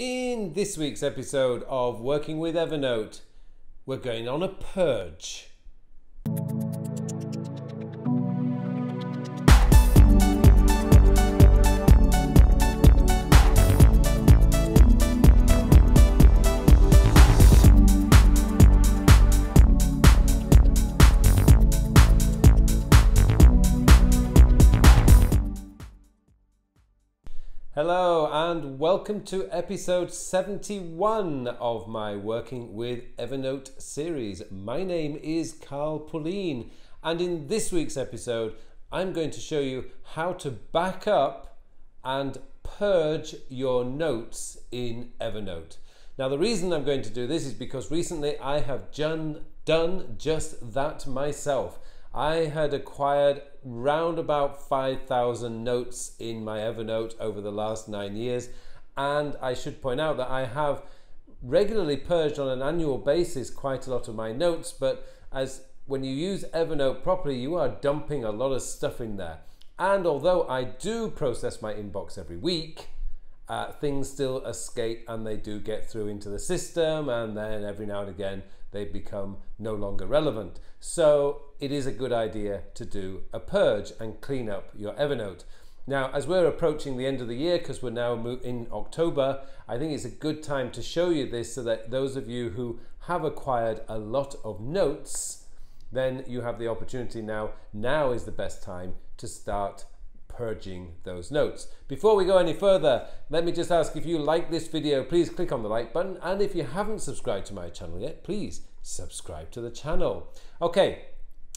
In this week's episode of Working with Evernote, we're going on a purge. Hello and welcome to episode 71 of my Working with Evernote series. My name is Carl Pauline, and in this week's episode I'm going to show you how to back up and purge your notes in Evernote. Now the reason I'm going to do this is because recently I have done just that myself. I had acquired round about 5,000 notes in my Evernote over the last 9 years, and I should point out that I have regularly purged on an annual basis quite a lot of my notes, but when you use Evernote properly, you are dumping a lot of stuff in there. And although I do process my inbox every week, things still escape and they do get through into the system, and then every now and again they become no longer relevant. So it is a good idea to do a purge and clean up your Evernote. Now, as we're approaching the end of the year, because we're now in October, I think it's a good time to show you this so that those of you who have acquired a lot of notes, then you have the opportunity now. Now is the best time to start purging those notes. Before we go any further, let me just ask, if you like this video, please click on the like button, and if you haven't subscribed to my channel yet, please subscribe to the channel. Okay,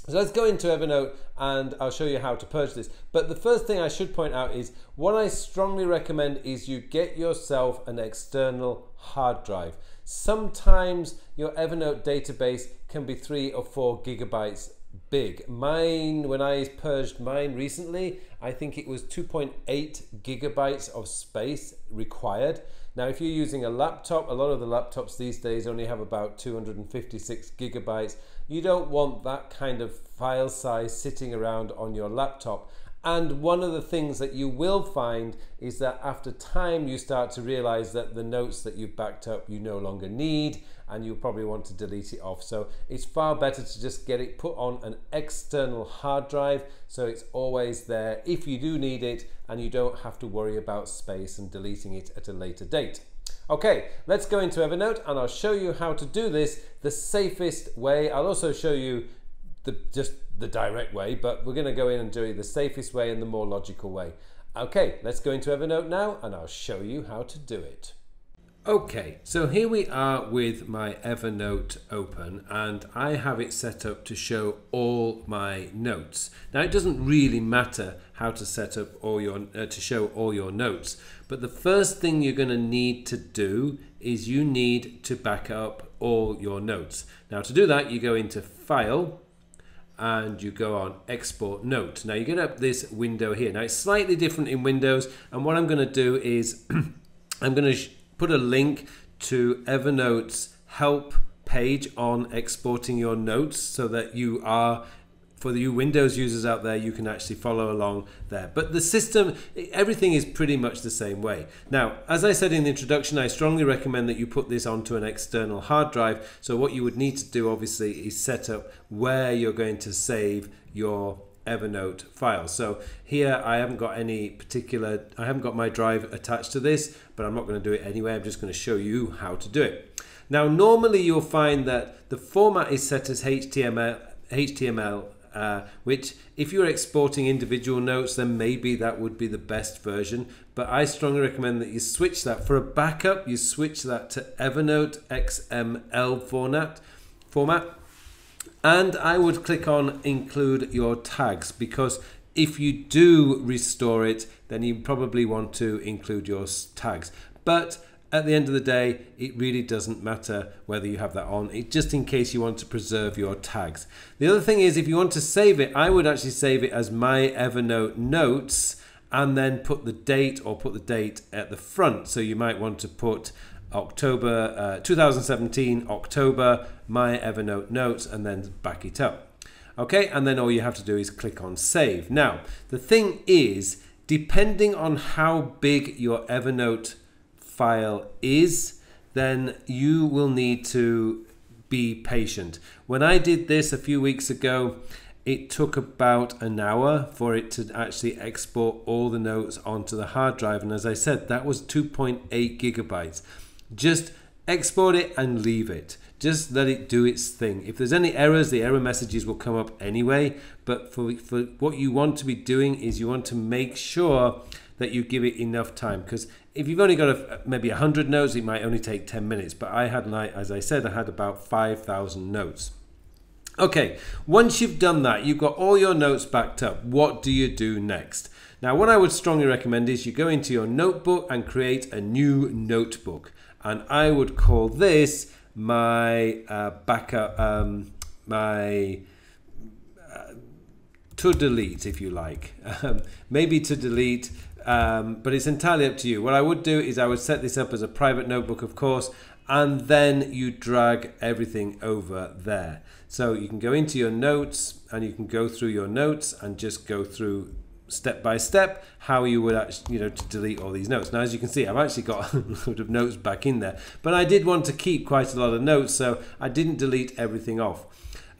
so let's go into Evernote and I'll show you how to purge this. But the first thing I should point out is what I strongly recommend is you get yourself an external hard drive. Sometimes your Evernote database can be 3 or 4 gigabytes big. Mine, when I purged mine recently, I think it was 2.8 gigabytes of space required. Now, if you're using a laptop, a lot of the laptops these days only have about 256 gigabytes. You don't want that kind of file size sitting around on your laptop. And one of the things that you will find is that after time you start to realize that the notes that you've backed up you no longer need, and you'll probably want to delete it off. So it's far better to just get it put on an external hard drive so it's always there if you do need it, and you don't have to worry about space and deleting it at a later date. Okay, let's go into Evernote and I'll show you how to do this the safest way. I'll also show you just the direct way, but we're going to go in and do it the safest way and the more logical way. Okay, let's go into Evernote now and I'll show you how to do it. Okay, so here we are with my Evernote open, and I have it set up to show all my notes. Now, it doesn't really matter how to set up all your to show all your notes, but the first thing you're going to need to do is you need to back up all your notes. Now, to do that, you go into File and you go on Export Note. Now, you get up this window here. Now, it's slightly different in Windows, and what I'm going to do is I'm going to put a link to Evernote's help page on exporting your notes so that you are, for you Windows users out there, you can actually follow along there. But the system, everything is pretty much the same way. Now, as I said in the introduction, I strongly recommend that you put this onto an external hard drive. So what you would need to do, obviously, is set up where you're going to save your Evernote file. So here I haven't got my drive attached to this, but I'm not going to do it anyway. I'm just going to show you how to do it. Now, normally you'll find that the format is set as HTML, which if you're exporting individual notes, then maybe that would be the best version, but I strongly recommend that you switch that. For a backup, you switch that to Evernote XML format. And I would click on include your tags, because if you do restore it, then you probably want to include your tags. But at the end of the day, it really doesn't matter whether you have that on, just in case you want to preserve your tags. The other thing is, if you want to save it, I would actually save it as My Evernote Notes and then put the date, or put the date at the front. So you might want to put October 2017, October, My Evernote Notes, and then back it up. Okay, and then all you have to do is click on Save. Now, the thing is, depending on how big your Evernote file is, then you will need to be patient. When I did this a few weeks ago, it took about an hour for it to actually export all the notes onto the hard drive. And as I said, that was 2.8 gigabytes. Just export it and leave it. Just let it do its thing. If there's any errors, the error messages will come up anyway. But for what you want to be doing is you want to make sure that you give it enough time. Because if you've only got maybe 100 notes, it might only take 10 minutes. But I had, like, as I said, I had about 5,000 notes. Okay, once you've done that, you've got all your notes backed up. What do you do next? Now, what I would strongly recommend is you go into your notebook and create a new notebook. And I would call this my backup, my to delete, if you like. Maybe to delete, but it's entirely up to you. What I would do is I would set this up as a private notebook, of course, and then you drag everything over there. So you can go into your notes and you can go through your notes and just go through step by step how you would actually, to delete all these notes. Now, as you can see, I've actually got a load of notes back in there, but I did want to keep quite a lot of notes, so I didn't delete everything off.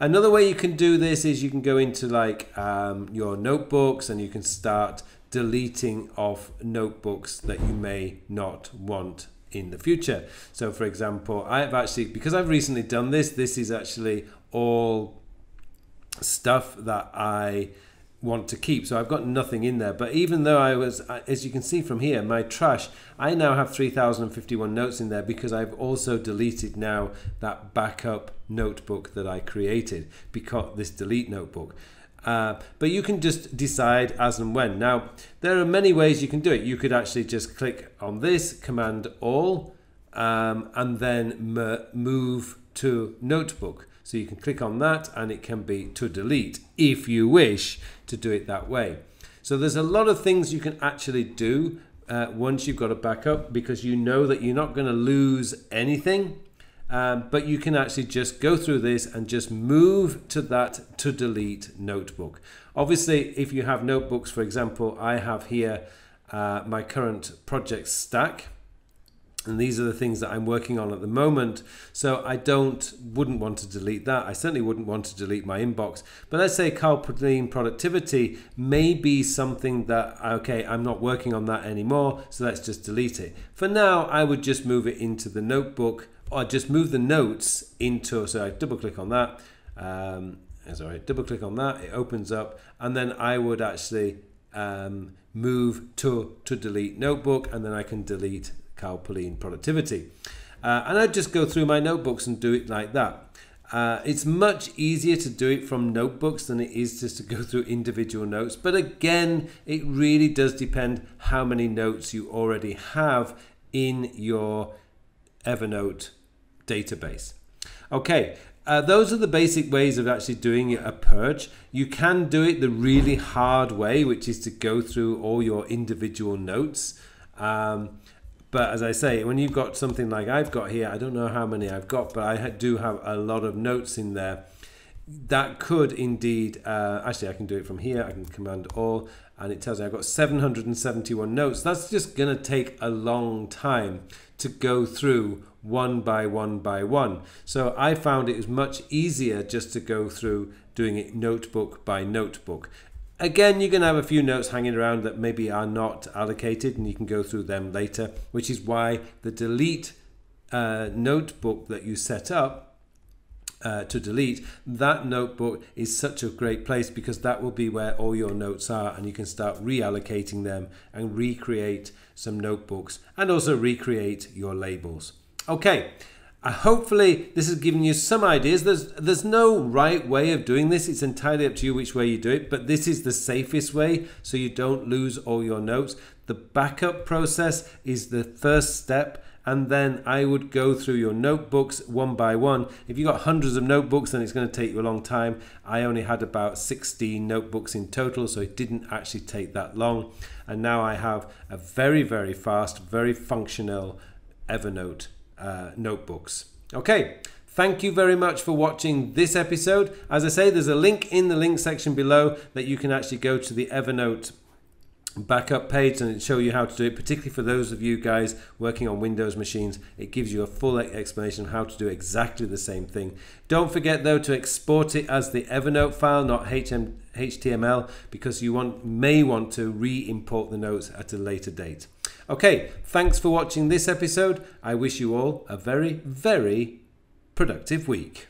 Another way you can do this is you can go into your notebooks and you can start deleting off notebooks that you may not want in the future. So for example, because I've recently done this is actually all stuff that I want to keep, so I've got nothing in there. But even though as you can see from here, my trash, I now have 3,051 notes in there because I've also deleted now that backup notebook that I created, because this delete notebook. But you can just decide as and when. Now, there are many ways you can do it. You could actually just click on this, Command All, and then move to Notebook. So you can click on that and it can be to delete if you wish to do it that way. So there's a lot of things you can actually do once you've got a backup, because you know that you're not going to lose anything. But you can actually just go through this and just move to that to delete notebook. Obviously, if you have notebooks, for example, I have here my current project stack. And these are the things that I'm working on at the moment. So I wouldn't want to delete that. I certainly wouldn't want to delete my inbox. But let's say Carl Pullein productivity may be something that, okay, I'm not working on that anymore, so let's just delete it. For now, I would just move it into the notebook, or just move the notes into, so I double click on that. Double click on that, it opens up, and then I would actually move to delete notebook, and then I can delete Carl Pullein productivity. And I'd just go through my notebooks and do it like that. It's much easier to do it from notebooks than it is just to go through individual notes. But again, it really does depend how many notes you already have in your Evernote database. Okay, those are the basic ways of actually doing a purge. You can do it the really hard way, which is to go through all your individual notes. But as I say, when you've got something like I've got here, I don't know how many I've got, but I do have a lot of notes in there. That could indeed, actually I can do it from here. I can Command All, and it tells me I've got 771 notes. That's just going to take a long time to go through one by one by one. So I found it was much easier just to go through doing it notebook by notebook. Again, you're going to have a few notes hanging around that maybe are not allocated, and you can go through them later, which is why the delete notebook that you set up to delete, that notebook is such a great place, because that will be where all your notes are, and you can start reallocating them and recreate some notebooks and also recreate your labels. Okay. Hopefully this has given you some ideas. There's no right way of doing this. It's entirely up to you which way you do it, but this is the safest way, so you don't lose all your notes. The backup process is the first step, and then I would go through your notebooks one by one. If you've got hundreds of notebooks, then it's going to take you a long time. I only had about 16 notebooks in total, so it didn't actually take that long. And now I have a very, very fast, very functional Evernote notebooks. Okay, thank you very much for watching this episode. As I say, there's a link in the link section below that you can actually go to the Evernote backup page and show you how to do it, particularly for those of you guys working on Windows machines. It gives you a full explanation of how to do exactly the same thing. Don't forget though to export it as the Evernote file, not HTML, because you may want to re-import the notes at a later date. Okay, thanks for watching this episode. I wish you all a very, very productive week.